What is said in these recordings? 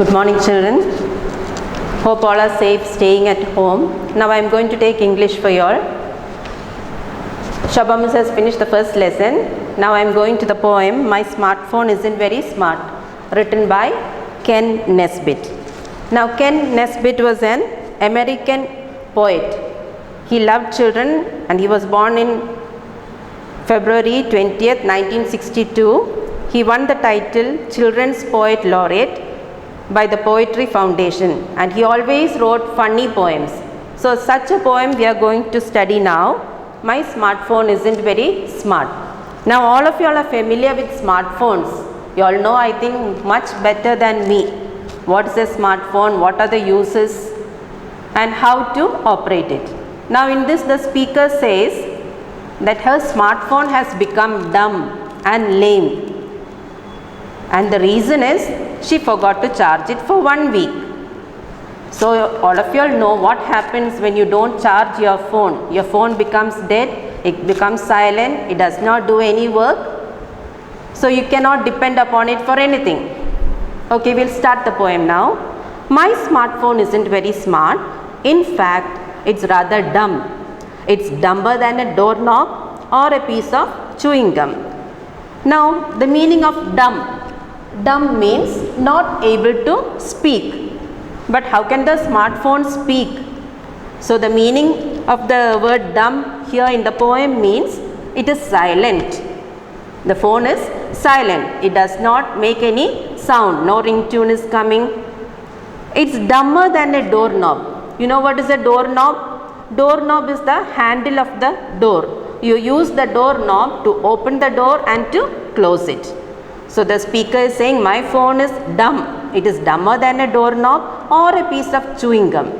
Good morning, children. Hope all are safe staying at home. Now I am going to take English for you all. Shobha Miss has finished the first lesson. Now I am going to the poem My Smartphone Isn't Very Smart, written by Ken Nesbitt. Now Ken Nesbitt was an American poet. He loved children and he was born in February 20th, 1962. He won the title Children's Poet Laureate by the Poetry Foundation, and he always wrote funny poems. So such a poem we are going to study now. My smartphone isn't very smart. Now all of you all are familiar with smartphones. You all know, I think, much better than me what is a smartphone, what are the uses and how to operate it. Now in this the speaker says that her smartphone has become dumb and lame, and the reason is she forgot to charge it for 1 week. So all of you all know what happens when you don't charge your phone. Your phone becomes dead, it becomes silent, it does not do any work. So you cannot depend upon it for anything. Okay, we'll start the poem now. My smartphone isn't very smart. In fact, it's rather dumb. It's dumber than a doorknob or a piece of chewing gum. Now the meaning of dumb. Dumb means not able to speak. But how can the smartphone speak? So the meaning of the word dumb here in the poem means it is silent. The phone is silent. It does not make any sound. No ringtone is coming. It's dumber than a doorknob. You know what is a doorknob? Doorknob is the handle of the door. You use the doorknob to open the door and to close it. So the speaker is saying my phone is dumb. It is dumber than a doorknob or a piece of chewing gum.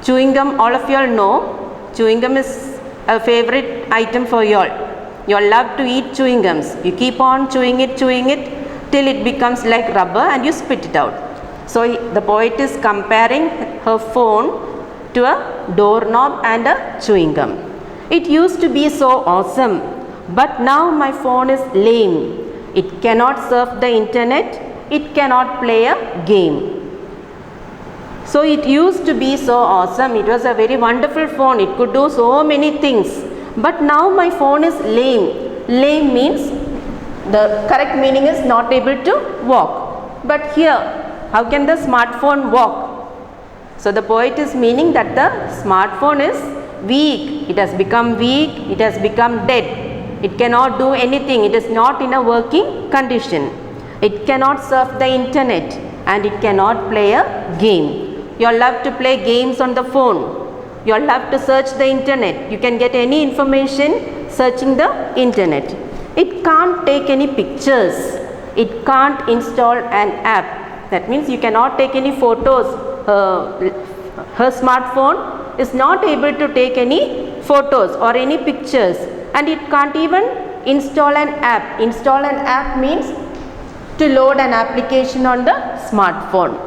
Chewing gum, all of you all know, chewing gum is a favorite item for you all. You all love to eat chewing gums. You keep on chewing it till it becomes like rubber and you spit it out. So the poet is comparing her phone to a doorknob and a chewing gum. It used to be so awesome, but now my phone is lame. It cannot surf the internet. It cannot play a game. So it used to be so awesome. It was a very wonderful phone. It could do so many things. But now my phone is lame. Lame means, the correct meaning is not able to walk. But here, how can the smartphone walk? So the poet is meaning that the smartphone is weak. It has become weak. It has become dead. It cannot do anything. It is not in a working condition. It cannot surf the internet and it cannot play a game. You all love to play games on the phone. You all love to search the internet. You can get any information searching the internet. It can't take any pictures. It can't install an app. That means you cannot take any photos. Her smartphone is not able to take any photos or any pictures. And it can't even install an app. Install an app means to load an application on the smartphone.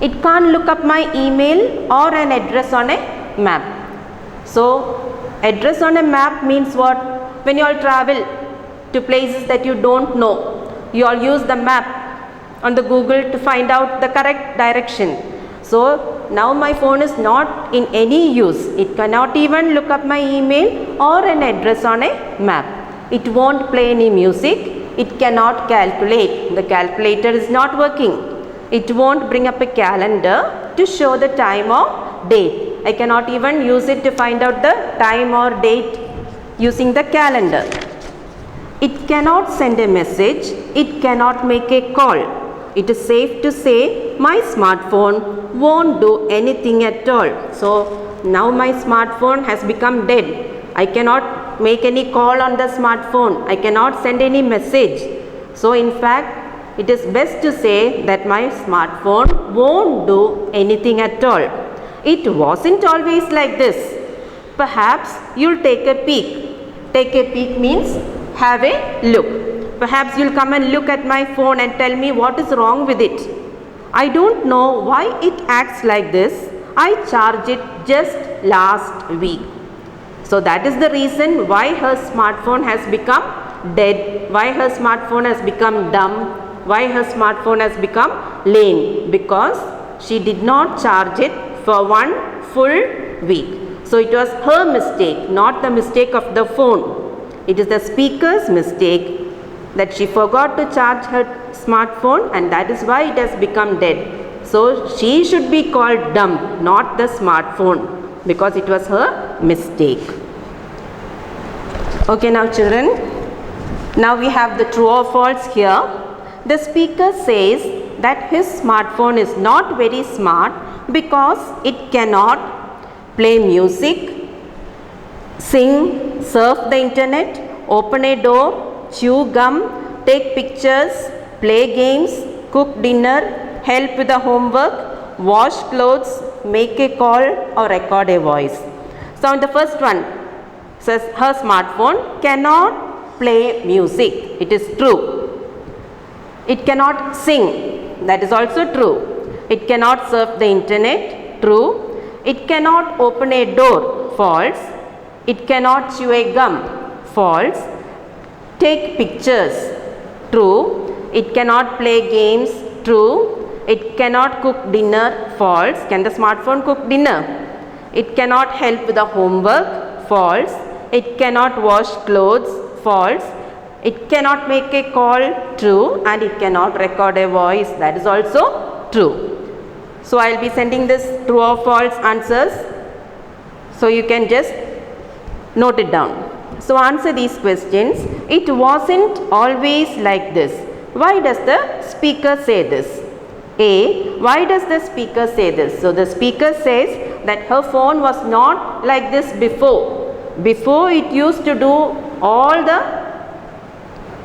It can't look up my email or an address on a map. So address on a map means what? When you all travel to places that you don't know, you all use the map on the Google to find out the correct direction. So now my phone is not in any use. It cannot even look up my email or an address on a map. It won't play any music. It cannot calculate. The calculator is not working. It won't bring up a calendar to show the time or date. I cannot even use it to find out the time or date using the calendar. It cannot send a message. It cannot make a call. It is safe to say my smartphone won't do anything at all. So now my smartphone has become dead. I cannot make any call on the smartphone. I cannot send any message. So in fact, it is best to say that my smartphone won't do anything at all. It wasn't always like this. Perhaps you'll take a peek. Take a peek means have a look. Perhaps you'll come and look at my phone and tell me what is wrong with it. I don't know why it acts like this. I charged it just last week. So that is the reason why her smartphone has become dead, why her smartphone has become dumb, Why her smartphone has become lame? Because she did not charge it for 1 full week. So it was her mistake, not the mistake of the phone. It is the speaker's mistake that she forgot to charge her smartphone, and that is why it has become dead. So she should be called dumb, not the smartphone, because it was her mistake. Okay, now children, now we have the true or false here. The speaker says that his smartphone is not very smart because it cannot play music, sing, surf the internet, open a door, chew gum, take pictures, play games, cook dinner, help with the homework, wash clothes, make a call or record a voice. So in the first one says her smartphone cannot play music. It is true. It cannot sing. That is also true. It cannot surf the internet. True. It cannot open a door. False. It cannot chew a gum. False. Take pictures. True. It cannot play games. True. It cannot cook dinner. False. Can the smartphone cook dinner? It cannot help with the homework. False. It cannot wash clothes. False. It cannot make a call. True. And it cannot record a voice. That is also true. So I will be sending this true or false answers. So you can just note it down. So answer these questions. It wasn't always like this. Why does the speaker say this? A. Why does the speaker say this? So the speaker says that her phone was not like this before. Before it used to do all the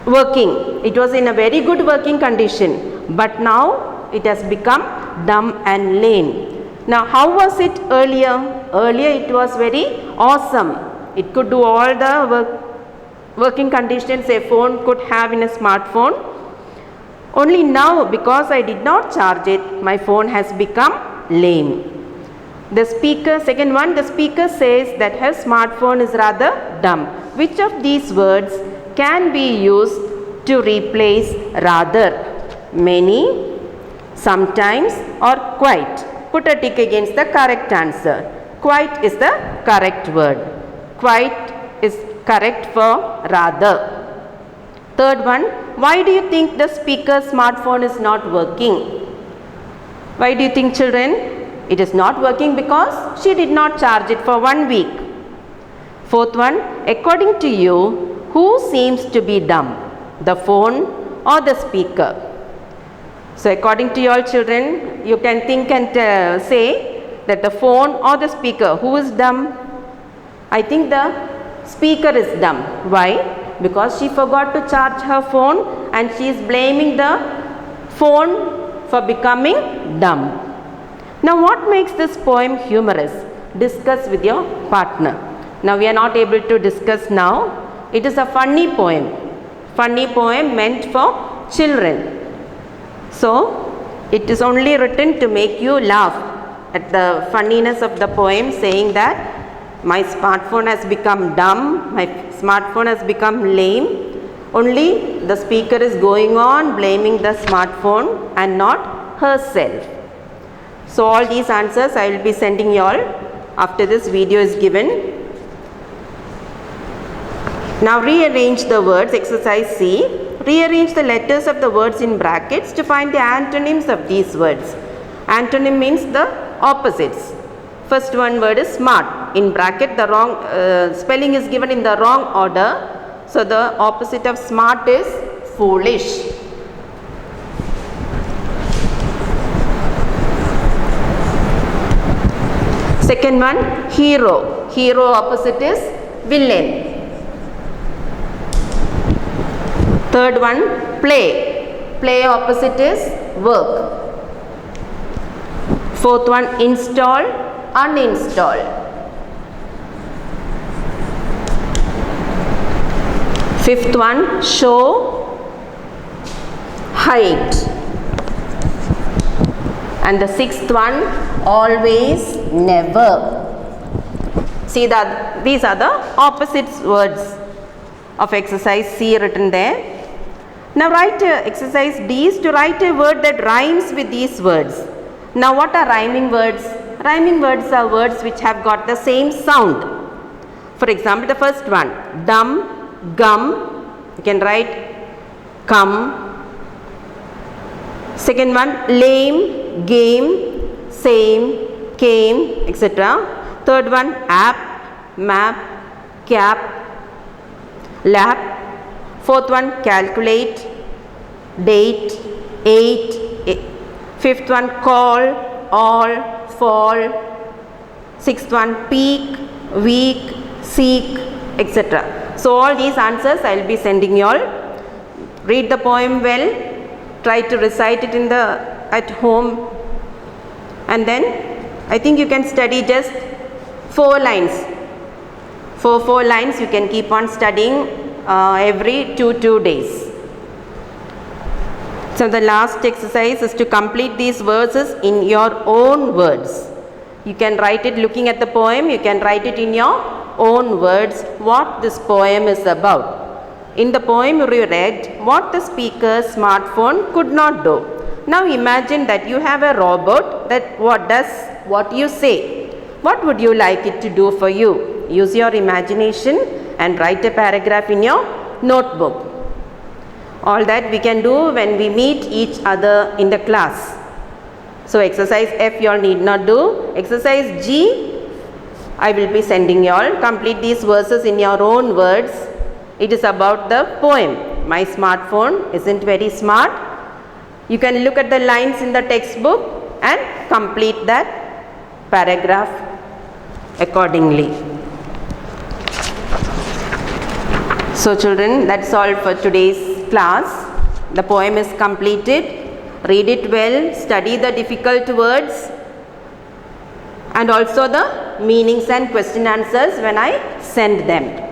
working. It was in a very good working condition. But now it has become dumb and lame. Now how was it earlier? Earlier it was very awesome. It could do all the working conditions a phone could have in a smartphone. Only now, because I did not charge it, my phone has become lame. The speaker, second one, the speaker says that her smartphone is rather dumb. Which of these words can be used to replace rather? Many, sometimes or quite. Put a tick against the correct answer. Quite is the correct word. Quite is correct for rather. Third one, why do you think the speaker's smartphone is not working? Why do you think, children? It is not working because she did not charge it for 1 week. Fourth one, according to you, who seems to be dumb? The phone or the speaker? So according to you all children, you can think and say that the phone or the speaker. Who is dumb? I think the speaker is dumb. Why? Because she forgot to charge her phone and she is blaming the phone for becoming dumb. Now what makes this poem humorous? Discuss with your partner. Now we are not able to discuss now. It is a funny poem. Funny poem meant for children. So it is only written to make you laugh at the funniness of the poem, saying that my smartphone has become dumb, my smartphone has become lame. Only the speaker is going on blaming the smartphone and not herself. So all these answers I will be sending you all after this video is given. Now rearrange the words, exercise C. Rearrange the letters of the words in brackets to find the antonyms of these words. Antonym means the opposites. First one word is smart. In bracket the wrong spelling is given in the wrong order. So the opposite of smart is foolish. Second one, hero. Hero opposite is villain. Third one, play. Play opposite is work. Fourth one, install, uninstall. Fifth one, show, hide. And the sixth one, always, never. See that these are the opposite words of exercise C written there. Now write exercise D is to write a word that rhymes with these words. Now what are rhyming words? Rhyming words are words which have got the same sound. For example, the first one, dumb, gum, you can write come. Second one, lame, game, same, came, etc. Third one, app, map, cap, lap. Fourth one, calculate, date, eight. Fifth one, call, all, fall. Sixth one, peak, week, seek, etc. So all these answers I will be sending you all. Read the poem well. Try to recite it at home, and then I think you can study just 4 lines. For 4 lines you can keep on studying every 2 days. So the last exercise is to complete these verses in your own words. You can write it looking at the poem, you can write it in your own words what this poem is about. In the poem you read what the speaker's smartphone could not do. Now imagine that you have a robot that does what you say. What would you like it to do for you? Use your imagination and write a paragraph in your notebook. All that we can do when we meet each other in the class. So exercise F you all need not do. Exercise G I will be sending you all. Complete these verses in your own words. It is about the poem. My smartphone isn't very smart. You can look at the lines in the textbook and complete that paragraph accordingly. So children, that's all for today's class. The poem is completed. Read it well, study the difficult words and also the meanings and question answers when I send them.